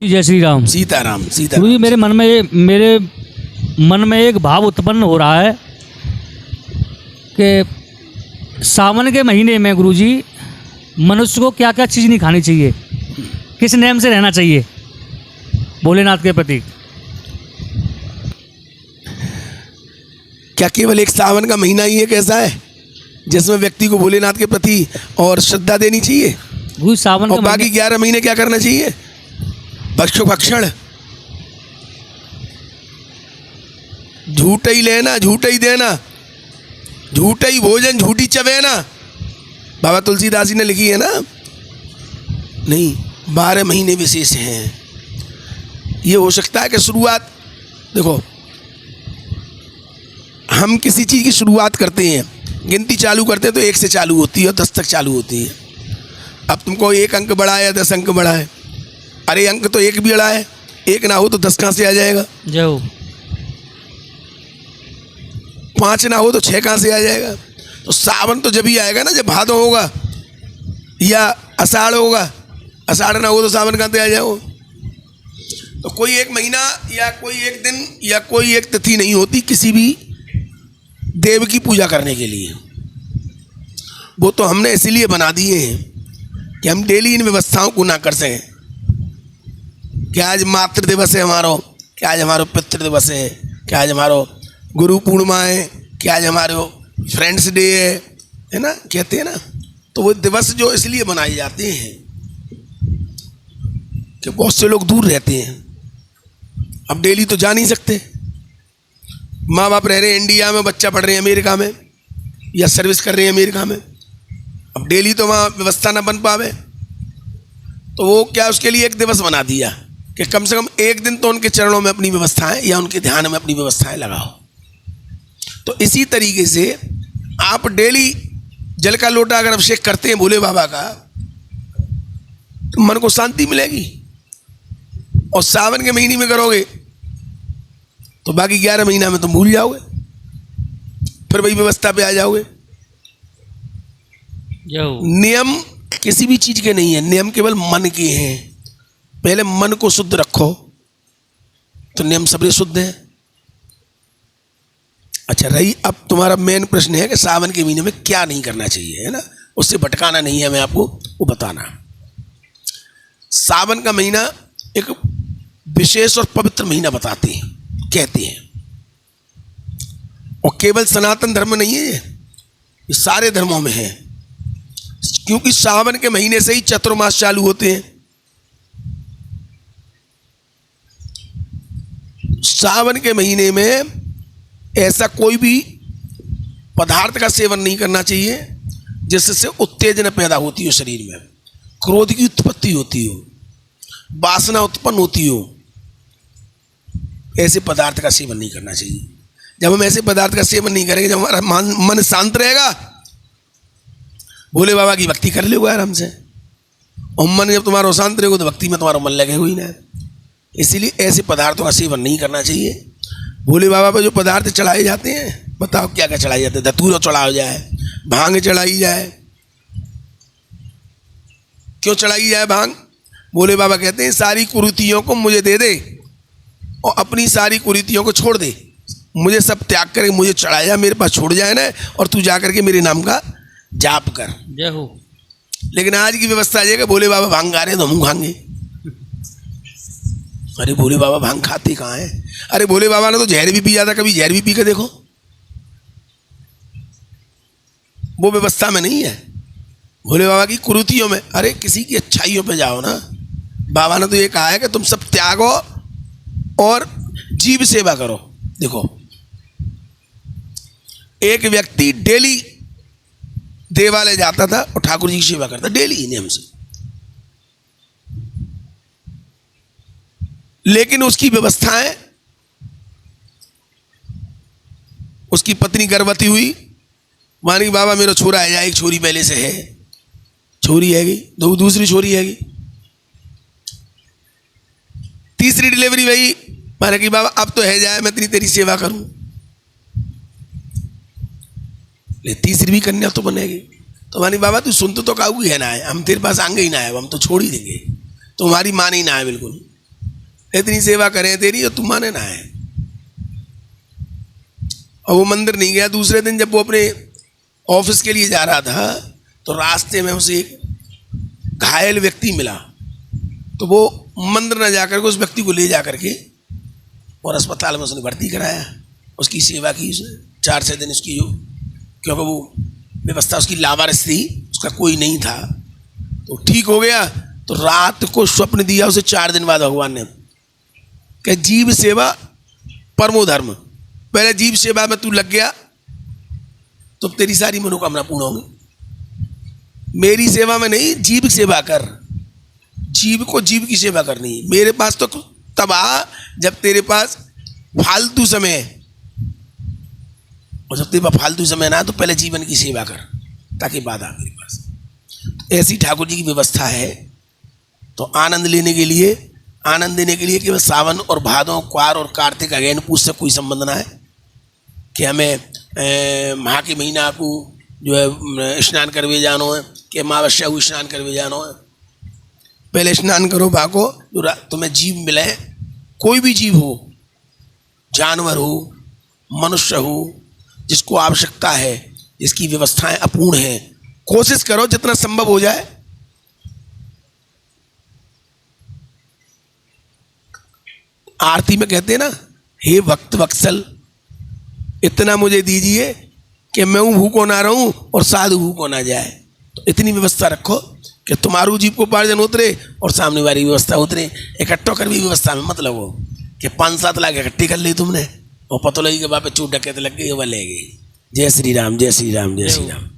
जय श्री राम। सीताराम गुरु सीताराम। जी, मेरे मन में एक भाव उत्पन्न हो रहा है कि सावन के महीने में गुरु जी मनुष्य को क्या क्या चीज़ नहीं खानी चाहिए, किस नियम से रहना चाहिए भोलेनाथ के प्रति। क्या केवल एक सावन का महीना ही एक ऐसा है जिसमें व्यक्ति को भोलेनाथ के प्रति और श्रद्धा देनी चाहिए, गुरु सावन और का बाकी 11 महीने क्या करना चाहिए? भक्षण, झूठ ही लेना, झूठ ही देना, झूठ ही भोजन, झूठी चबेना। बाबा तुलसीदास जी ने लिखी है ना। नहीं, 12 महीने विशेष हैं। ये हो सकता है कि शुरुआत, देखो हम किसी चीज़ की शुरुआत करते हैं, गिनती चालू करते हैं तो 1 से चालू होती है और 10 तक चालू होती है। अब तुमको 1 अंक बढ़ा है या 10 अंक बढ़ा है, अरे अंक तो 1 भी अड़ा है, 1 ना हो तो 10 कहाँ से आ जाएगा? जय हो। 5 ना हो तो 6 कहाँ से आ जाएगा? तो सावन तो जब ही आएगा ना जब भादो होगा या आषाढ़ होगा। आषाढ़ ना हो तो सावन कहाँ से आ जाओ? तो कोई एक महीना या कोई एक दिन या कोई एक तिथि नहीं होती किसी भी देव की पूजा करने के लिए। वो तो हमने इसीलिए बना दिए हैं कि हम डेली इन व्यवस्थाओं को ना कर सकें कि आज मातृ दिवस है हमारो, कि आज हमारो पितृ दिवस है, कि आज हमारो गुरु पूर्णिमा है, कि आज हमारो फ्रेंड्स डे है ना, कहते हैं ना। तो वो दिवस जो इसलिए बनाए जाते हैं कि बहुत से लोग दूर रहते हैं, अब डेली तो जा नहीं सकते। माँ बाप रह रहे हैं इंडिया में, बच्चा पढ़ रहे हैं अमेरिका में या सर्विस कर रहे हैं अमेरिका में, अब डेली तो वहाँ व्यवस्था ना बन पावे, तो वो क्या उसके लिए एक दिवस बना दिया कि कम से कम एक दिन तो उनके चरणों में अपनी व्यवस्थाएं या उनके ध्यान में अपनी व्यवस्थाएं लगाओ। तो इसी तरीके से आप डेली जल का लोटा अगर अभिषेक करते हैं भोले बाबा का तो मन को शांति मिलेगी, और सावन के महीने में करोगे तो बाकी 11 महीना में तुम भूल जाओगे, फिर वही व्यवस्था पे आ जाओगे। जय हो। नियम किसी भी चीज के नहीं है, नियम केवल मन के हैं। पहले मन को शुद्ध रखो तो नियम सबरे शुद्ध है। अच्छा, रही अब तुम्हारा मेन प्रश्न है कि सावन के महीने में क्या नहीं करना चाहिए, है ना, उससे भटकाना नहीं है, मैं आपको वो बताना। सावन का महीना एक विशेष और पवित्र महीना बताते हैं, कहते हैं, और केवल सनातन धर्म नहीं है ये सारे धर्मों में है, क्योंकि सावन के महीने से ही चतुर्मास चालू होते हैं। सावन के महीने में ऐसा कोई भी पदार्थ का सेवन नहीं करना चाहिए जिससे उत्तेजना पैदा होती हो, शरीर में क्रोध की उत्पत्ति होती हो, वासना उत्पन्न होती हो, ऐसे पदार्थ का सेवन नहीं करना चाहिए। जब हम ऐसे पदार्थ का सेवन नहीं करेंगे, जब हमारा मन शांत रहेगा, भोले बाबा की भक्ति कर लोगे आराम से, और मन जब तुम्हारा शांत रहेगा तो भक्ति में तुम्हारा मन लगेगा ही ना। इसीलिए ऐसे पदार्थों का सेवन नहीं करना चाहिए। भोले बाबा पर जो पदार्थ चढ़ाए जाते हैं, बताओ क्या क्या चढ़ाए जाते हैं? धतूरा चढ़ाया जाए, भांग चढ़ाई जाए। क्यों चढ़ाई जाए भांग? भोले बाबा कहते हैं सारी कुरीतियों को मुझे दे दे और अपनी सारी कुरीतियों को छोड़ दे, मुझे सब त्याग करके मुझे चढ़ाया, मेरे पास छोड़ जाए ना, और तू जा करके मेरे नाम का जाप कर। जय हो। लेकिन आज की व्यवस्था ये कि भोले बाबा भांग गा रहे हैं तो हम खाएंगे। अरे भोले बाबा भांग खाते कहाँ हैं? अरे भोले बाबा ने तो जहर भी पिया था, कभी जहर भी पी कर देखो, वो व्यवस्था में नहीं है। भोले बाबा की कुरीतियों में, अरे किसी की अच्छाइयों पे जाओ ना। बाबा ने तो ये कहा है कि तुम सब त्यागो और जीव सेवा करो। देखो, एक व्यक्ति डेली देवालय जाता था और ठाकुर जी की सेवा करता डेली नियम से, लेकिन उसकी व्यवस्थाएं, उसकी पत्नी गर्भवती हुई, मानी बाबा मेरा छोरा है, या एक छोरी पहले से है, छोरी हैगी, दूसरी छोरी हैगी, तीसरी डिलीवरी भई, माने कि बाबा अब तो है जाए, मैं तेरी सेवा करूं, ले तीसरी भी कन्या तो बनेगी। तो मानी बाबा तू सुन तो काऊ है ना है, हम तेरे पास आएंगे ही ना है, हम तो छोड़ ही देंगे, तुम्हारी माने ही ना है बिल्कुल। इतनी सेवा करें तेरी और तू माने ना है। और वो मंदिर नहीं गया। दूसरे दिन जब वो अपने ऑफिस के लिए जा रहा था तो रास्ते में उसे एक घायल व्यक्ति मिला। तो वो मंदिर न जाकर के उस व्यक्ति को ले जा करके और अस्पताल में उसने भर्ती कराया, उसकी सेवा की उसने 4-6 दिन उसकी, जो क्योंकि वो व्यवस्था उसकी लावारिस थी, उसका कोई नहीं था, तो ठीक हो गया। तो रात को स्वप्न दिया उसे 4 दिन बाद भगवान ने कि जीव सेवा परमो धर्म, पहले जीव सेवा में तू लग गया तो तेरी सारी मनोकामना पूर्ण होंगी। मेरी सेवा में नहीं, जीव सेवा कर। जीव को जीव की सेवा करनी है। मेरे पास तो तब आ जब तेरे पास फालतू समय है, और जब तेरे पास फालतू समय ना तो पहले जीवन की सेवा कर ताकि बाद आ मेरे पास। ऐसी ठाकुर जी की व्यवस्था है। तो आनंद लेने के लिए, आनंद देने के लिए केवल सावन और भादों, क्वार और कार्तिक अगैन पूछ से कोई संबंध ना है कि हमें माह के महीना को जो है स्नान करवे जानो है कि अमावस्या को स्नान करवे जानो है। पहले स्नान करो भागो, जो तुम्हें जीव मिले, कोई भी जीव हो, जानवर हो, मनुष्य हो, जिसको आवश्यकता है, जिसकी व्यवस्थाएं अपूर्ण हैं, कोशिश करो जितना संभव हो जाए आरती में कहते हैं ना, हे भक्त वत्सल इतना मुझे दीजिए कि मैं भूखो ना रहूं और साधु भूखो ना जाए। तो इतनी व्यवस्था रखो कि तुम्हारू जीव को उपार्जन उतरे और सामने वाली व्यवस्था उतरे। इकट्ठो कर भी व्यवस्था में मत लगो कि 5-7 लाख इकट्ठी कर ली तुमने और पता लगी कि बापे चूट डकैत लग गई, वह ले गई। जय श्री राम, जय श्री राम, जय श्री राम।